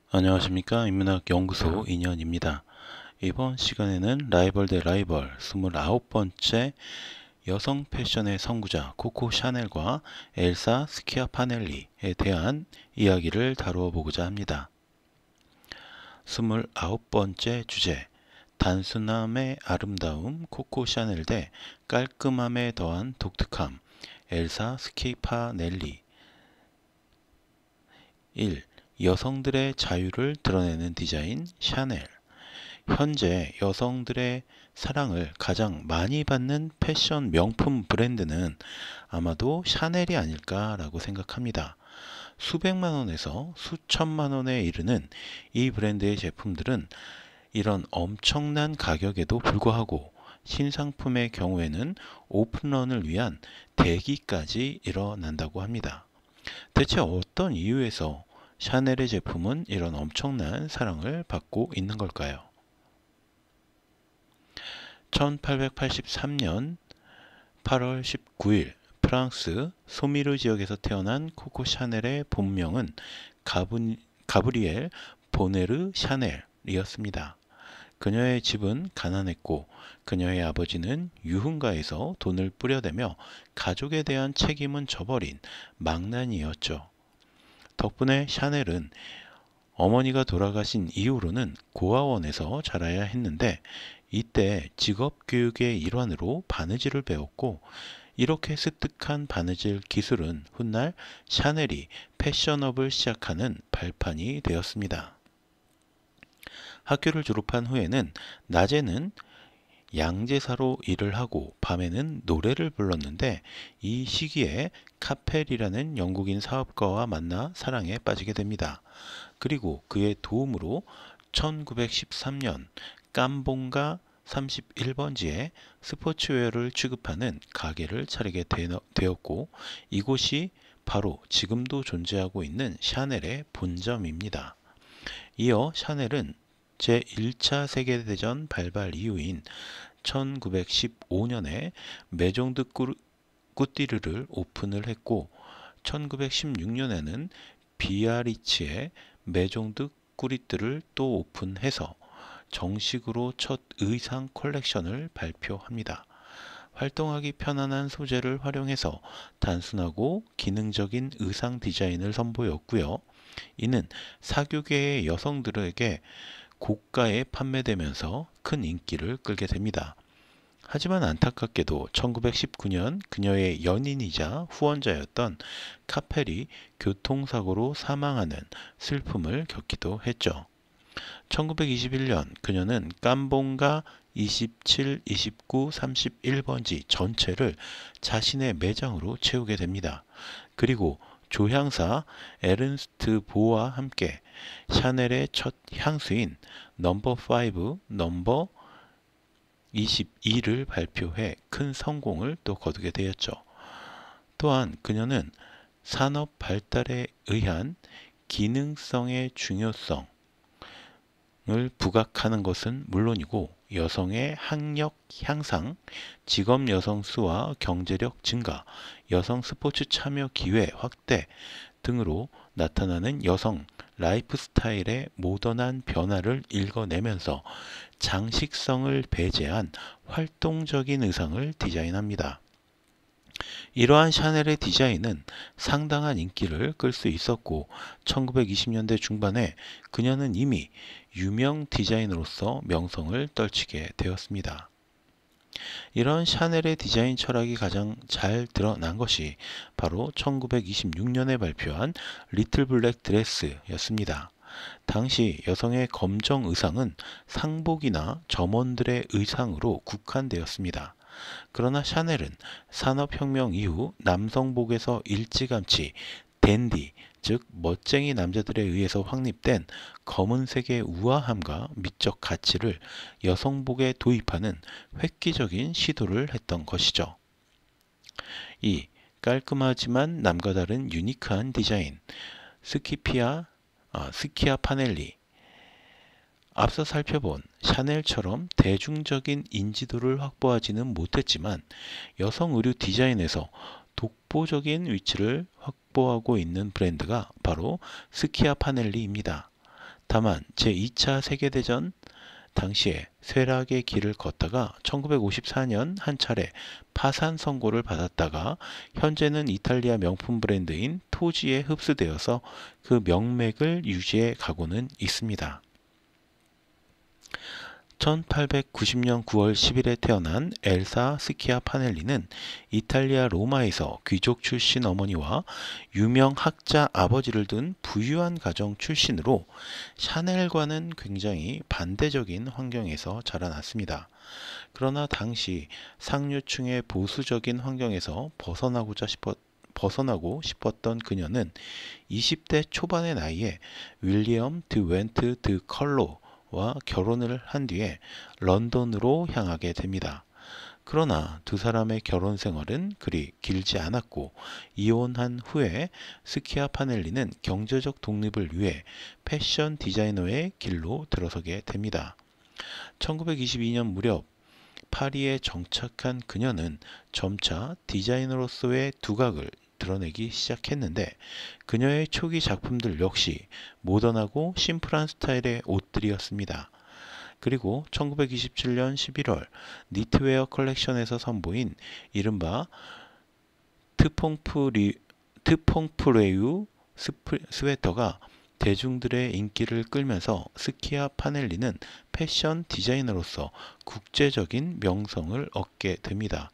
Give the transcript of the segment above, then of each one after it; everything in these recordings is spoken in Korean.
안녕하십니까. 인문학 연구소 인현입니다. 이번 시간에는 라이벌 대 라이벌 29번째 여성 패션의 선구자 코코 샤넬과 엘사 스키아파넬리에 대한 이야기를 다루어 보고자 합니다. 29번째 주제, 단순함의 아름다움 코코 샤넬 대 깔끔함에 더한 독특함 엘사 스키아파넬리. 1. 여성들의 자유를 드러내는 디자인 샤넬. 현재 여성들의 사랑을 가장 많이 받는 패션 명품 브랜드는 아마도 샤넬이 아닐까라고 생각합니다. 수백만 원에서 수천만 원에 이르는 이 브랜드의 제품들은 이런 엄청난 가격에도 불구하고 신상품의 경우에는 오픈런을 위한 대기까지 일어난다고 합니다. 대체 어떤 이유에서 샤넬의 제품은 이런 엄청난 사랑을 받고 있는 걸까요? 1883년 8월 19일 프랑스 소미르 지역에서 태어난 코코 샤넬의 본명은 가브리엘 보네르 샤넬이었습니다. 그녀의 집은 가난했고 그녀의 아버지는 유흥가에서 돈을 뿌려대며 가족에 대한 책임은 져버린 망난이었죠. 덕분에 샤넬은 어머니가 돌아가신 이후로는 고아원에서 자라야 했는데 이때 직업교육의 일환으로 바느질을 배웠고 이렇게 습득한 바느질 기술은 훗날 샤넬이 패션업을 시작하는 발판이 되었습니다. 학교를 졸업한 후에는 낮에는 양제사로 일을 하고 밤에는 노래를 불렀는데 이 시기에 카펠이라는 영국인 사업가와 만나 사랑에 빠지게 됩니다. 그리고 그의 도움으로 1913년 깜봉가 31번지에 스포츠웨어를 취급하는 가게를 차리게 되었고 이곳이 바로 지금도 존재하고 있는 샤넬의 본점입니다. 이어 샤넬은 제1차 세계대전 발발 이후인 1915년에 메종드 꾸띠르를 오픈을 했고 1916년에는 비아리츠의 메종드 꾸리뜨를 또 오픈해서 정식으로 첫 의상 컬렉션을 발표합니다. 활동하기 편안한 소재를 활용해서 단순하고 기능적인 의상 디자인을 선보였고요. 이는 사교계의 여성들에게 고가에 판매되면서 큰 인기를 끌게 됩니다. 하지만 안타깝게도 1919년 그녀의 연인이자 후원자였던 카펠이 교통사고로 사망하는 슬픔을 겪기도 했죠. 1921년 그녀는 깜봉가 27, 29, 31번지 전체를 자신의 매장으로 채우게 됩니다. 그리고 조향사 에른스트 보와 함께 샤넬의 첫 향수인 넘버 5, 넘버 22를 발표해 큰 성공을 또 거두게 되었죠. 또한 그녀는 산업 발달에 의한 기능성의 중요성을 부각하는 것은 물론이고 여성의 학력 향상, 직업 여성 수와 경제력 증가, 여성 스포츠 참여 기회 확대 등으로 나타나는 여성 라이프 스타일의 모던한 변화를 읽어내면서 장식성을 배제한 활동적인 의상을 디자인합니다. 이러한 샤넬의 디자인은 상당한 인기를 끌 수 있었고 1920년대 중반에 그녀는 이미 유명 디자이너로서 명성을 떨치게 되었습니다. 이런 샤넬의 디자인 철학이 가장 잘 드러난 것이 바로 1926년에 발표한 리틀 블랙 드레스였습니다. 당시 여성의 검정 의상은 상복이나 점원들의 의상으로 국한되었습니다. 그러나 샤넬은 산업혁명 이후 남성복에서 일찌감치 댄디, 즉 멋쟁이 남자들에 의해서 확립된 검은색의 우아함과 미적 가치를 여성복에 도입하는 획기적인 시도를 했던 것이죠. 2. 깔끔하지만 남과 다른 유니크한 디자인 스키아파넬리. 앞서 살펴본 샤넬처럼 대중적인 인지도를 확보하지는 못했지만 여성 의류 디자인에서 독보적인 위치를 확보하고 있는 브랜드가 바로 스키아파넬리입니다. 다만 제2차 세계대전 당시에 쇠락의 길을 걷다가 1954년 한 차례 파산 선고를 받았다가 현재는 이탈리아 명품 브랜드인 토지에 흡수되어서 그 명맥을 유지해 가고는 있습니다. 1890년 9월 10일에 태어난 엘사 스키아파넬리는 이탈리아 로마에서 귀족 출신 어머니와 유명 학자 아버지를 둔 부유한 가정 출신으로 샤넬과는 굉장히 반대적인 환경에서 자라났습니다. 그러나 당시 상류층의 보수적인 환경에서 벗어나고 싶었던 그녀는 20대 초반의 나이에 윌리엄 드 웬트 드 컬로와 결혼을 한 뒤에 런던으로 향하게 됩니다. 그러나 두 사람의 결혼 생활은 그리 길지 않았고 이혼한 후에 스키아파넬리는 경제적 독립을 위해 패션 디자이너의 길로 들어서게 됩니다. 1922년 무렵 파리에 정착한 그녀는 점차 디자이너로서의 두각을 드러내기 시작했는데 그녀의 초기 작품들 역시 모던하고 심플한 스타일의 옷들이었습니다. 그리고 1927년 11월 니트웨어 컬렉션에서 선보인 이른바 트퐁프레유 스웨터가 대중들의 인기를 끌면서 스키아파넬리는 패션 디자이너로서 국제적인 명성을 얻게 됩니다.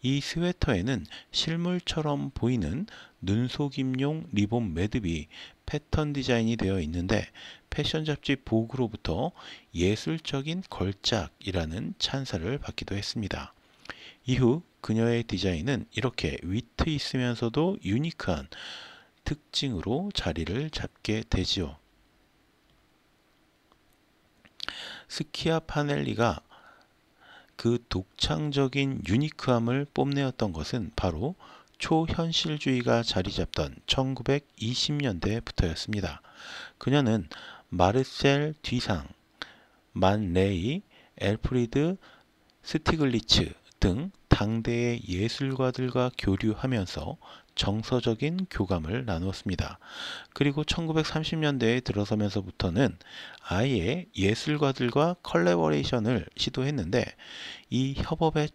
이 스웨터에는 실물처럼 보이는 눈속임용 리본 매듭이 패턴 디자인이 되어 있는데 패션 잡지 보그로부터 예술적인 걸작이라는 찬사를 받기도 했습니다. 이후 그녀의 디자인은 이렇게 위트 있으면서도 유니크한 특징으로 자리를 잡게 되지요. 스키아파넬리가 그 독창적인 유니크함을 뽐내었던 것은 바로 초현실주의가 자리 잡던 1920년대부터였습니다. 그녀는 마르셀 뒤상, 만 레이, 엘프리드 스티글리츠 등 당대의 예술가들과 교류하면서 정서적인 교감을 나누었습니다. 그리고 1930년대에 들어서면서부터는 아예 예술가들과 컬래버레이션을 시도했는데 이 협업에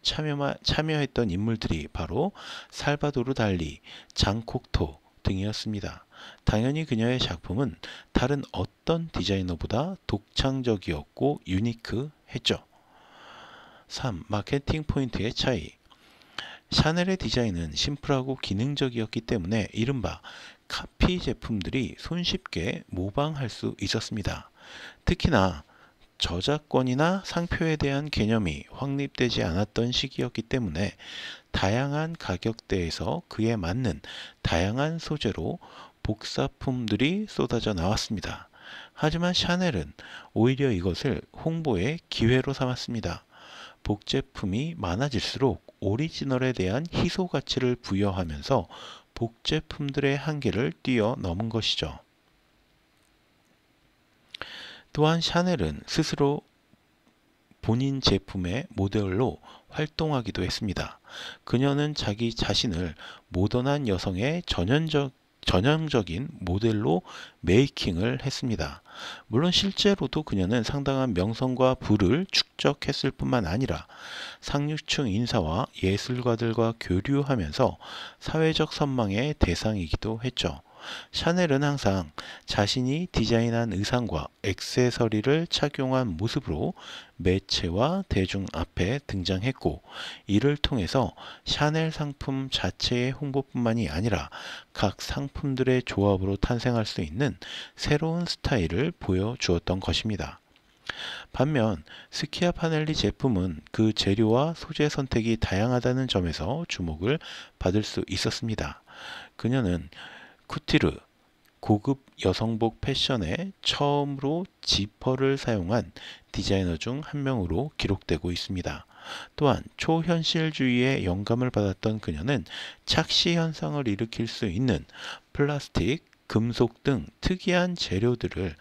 참여했던 인물들이 바로 살바도르 달리, 장 콕토 등이었습니다. 당연히 그녀의 작품은 다른 어떤 디자이너보다 독창적이었고 유니크했죠. 3. 마케팅 포인트의 차이. 샤넬의 디자인은 심플하고 기능적이었기 때문에 이른바 카피 제품들이 손쉽게 모방할 수 있었습니다. 특히나 저작권이나 상표에 대한 개념이 확립되지 않았던 시기였기 때문에 다양한 가격대에서 그에 맞는 다양한 소재로 복사품들이 쏟아져 나왔습니다. 하지만 샤넬은 오히려 이것을 홍보의 기회로 삼았습니다. 복제품이 많아질수록 오리지널에 대한 희소 가치를 부여하면서 복제품들의 한계를 뛰어넘은 것이죠. 또한 샤넬은 스스로 본인 제품의 모델로 활동하기도 했습니다. 그녀는 자기 자신을 모던한 여성의 전형적인 모델로 메이킹을 했습니다. 물론 실제로도 그녀는 상당한 명성과 부를 축적했을 뿐만 아니라 상류층 인사와 예술가들과 교류하면서 사회적 선망의 대상이기도 했죠. 샤넬은 항상 자신이 디자인한 의상과 액세서리를 착용한 모습으로 매체와 대중 앞에 등장했고 이를 통해서 샤넬 상품 자체의 홍보뿐만이 아니라 각 상품들의 조합으로 탄생할 수 있는 새로운 스타일을 보여주었던 것입니다. 반면 스키아파넬리 제품은 그 재료와 소재 선택이 다양하다는 점에서 주목을 받을 수 있었습니다. 그녀는 쿠티르, 고급 여성복 패션에 처음으로 지퍼를 사용한 디자이너 중 한 명으로 기록되고 있습니다. 또한 초현실주의의 영감을 받았던 그녀는 착시 현상을 일으킬 수 있는 플라스틱, 금속 등 특이한 재료들을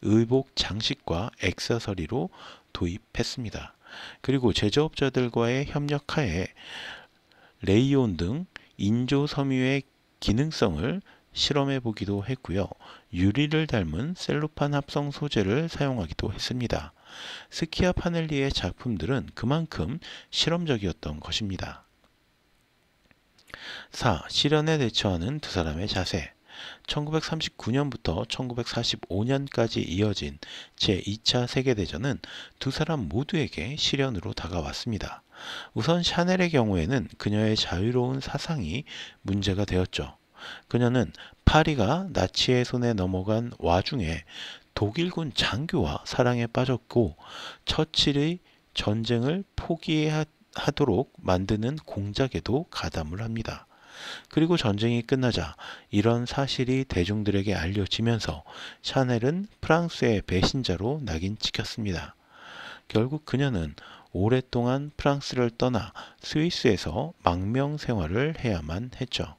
의복 장식과 액세서리로 도입했습니다. 그리고 제조업자들과의 협력하에 레이온 등 인조 섬유의 기능성을 실험해 보기도 했고요. 유리를 닮은 셀로판 합성 소재를 사용하기도 했습니다. 스키아 파넬리의 작품들은 그만큼 실험적이었던 것입니다. 4. 시련에 대처하는 두 사람의 자세. 1939년부터 1945년까지 이어진 제2차 세계대전은 두 사람 모두에게 시련으로 다가왔습니다. 우선 샤넬의 경우에는 그녀의 자유로운 사상이 문제가 되었죠. 그녀는 파리가 나치의 손에 넘어간 와중에 독일군 장교와 사랑에 빠졌고 처칠의 전쟁을 포기하도록 만드는 공작에도 가담을 합니다. 그리고 전쟁이 끝나자 이런 사실이 대중들에게 알려지면서 샤넬은 프랑스의 배신자로 낙인 찍혔습니다. 결국 그녀는 오랫동안 프랑스를 떠나 스위스에서 망명 생활을 해야만 했죠.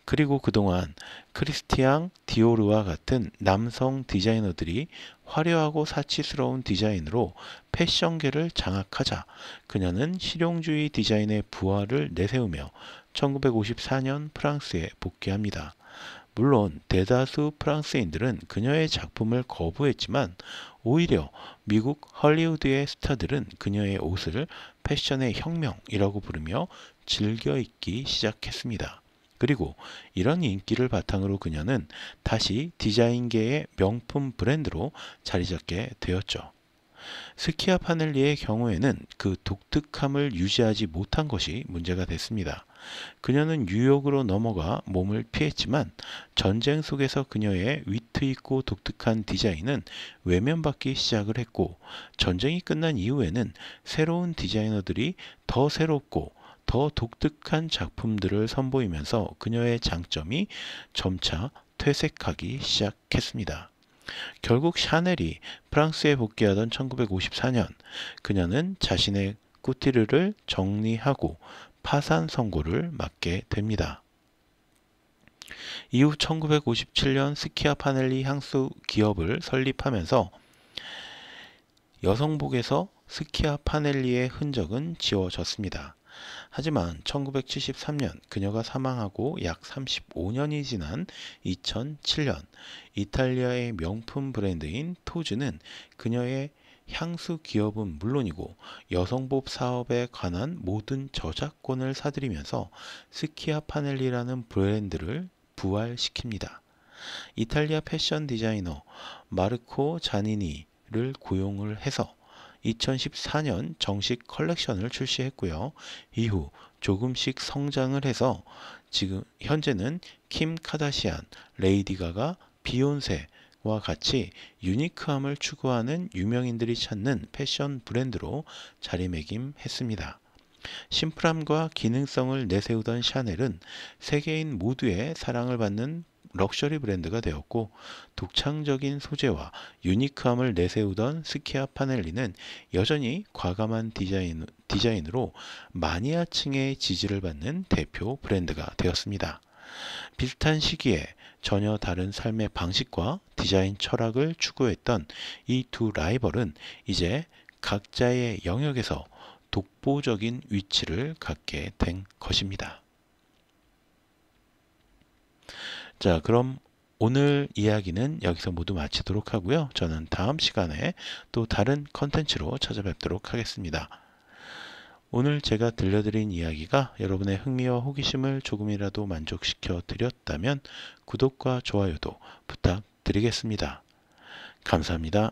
그리고 그동안 크리스티앙 디오르와 같은 남성 디자이너들이 화려하고 사치스러운 디자인으로 패션계를 장악하자 그녀는 실용주의 디자인의 부활을 내세우며 1954년 프랑스에 복귀합니다. 물론 대다수 프랑스인들은 그녀의 작품을 거부했지만 오히려 미국 헐리우드의 스타들은 그녀의 옷을 패션의 혁명이라고 부르며 즐겨 입기 시작했습니다. 그리고 이런 인기를 바탕으로 그녀는 다시 디자인계의 명품 브랜드로 자리잡게 되었죠. 스키아 파넬리의 경우에는 그 독특함을 유지하지 못한 것이 문제가 됐습니다. 그녀는 뉴욕으로 넘어가 몸을 피했지만 전쟁 속에서 그녀의 위트 있고 독특한 디자인은 외면받기 시작을 했고 전쟁이 끝난 이후에는 새로운 디자이너들이 더 새롭고 더 독특한 작품들을 선보이면서 그녀의 장점이 점차 퇴색하기 시작했습니다. 결국 샤넬이 프랑스에 복귀하던 1954년 그녀는 자신의 꾸티르를 정리하고 파산 선고를 맞게 됩니다. 이후 1957년 스키아 파넬리 향수 기업을 설립하면서 여성복에서 스키아 파넬리의 흔적은 지워졌습니다. 하지만 1973년 그녀가 사망하고 약 35년이 지난 2007년 이탈리아의 명품 브랜드인 토즈는 그녀의 향수 기업은 물론이고 여성복 사업에 관한 모든 저작권을 사들이면서 스키아 파넬리라는 브랜드를 부활시킵니다. 이탈리아 패션 디자이너 마르코 자니니를 고용을 해서 2014년 정식 컬렉션을 출시했고요. 이후 조금씩 성장을 해서 지금 현재는 킴 카다시안, 레이디 가가, 비욘세와 같이 유니크함을 추구하는 유명인들이 찾는 패션 브랜드로 자리매김했습니다. 심플함과 기능성을 내세우던 샤넬은 세계인 모두의 사랑을 받는 럭셔리 브랜드가 되었고 독창적인 소재와 유니크함을 내세우던 스키아 파넬리는 여전히 과감한 디자인으로 마니아층의 지지를 받는 대표 브랜드가 되었습니다. 비슷한 시기에 전혀 다른 삶의 방식과 디자인 철학을 추구했던 이 두 라이벌은 이제 각자의 영역에서 독보적인 위치를 갖게 된 것입니다. 자, 그럼 오늘 이야기는 여기서 모두 마치도록 하고요. 저는 다음 시간에 또 다른 컨텐츠로 찾아뵙도록 하겠습니다. 오늘 제가 들려드린 이야기가 여러분의 흥미와 호기심을 조금이라도 만족시켜 드렸다면 구독과 좋아요도 부탁드리겠습니다. 감사합니다.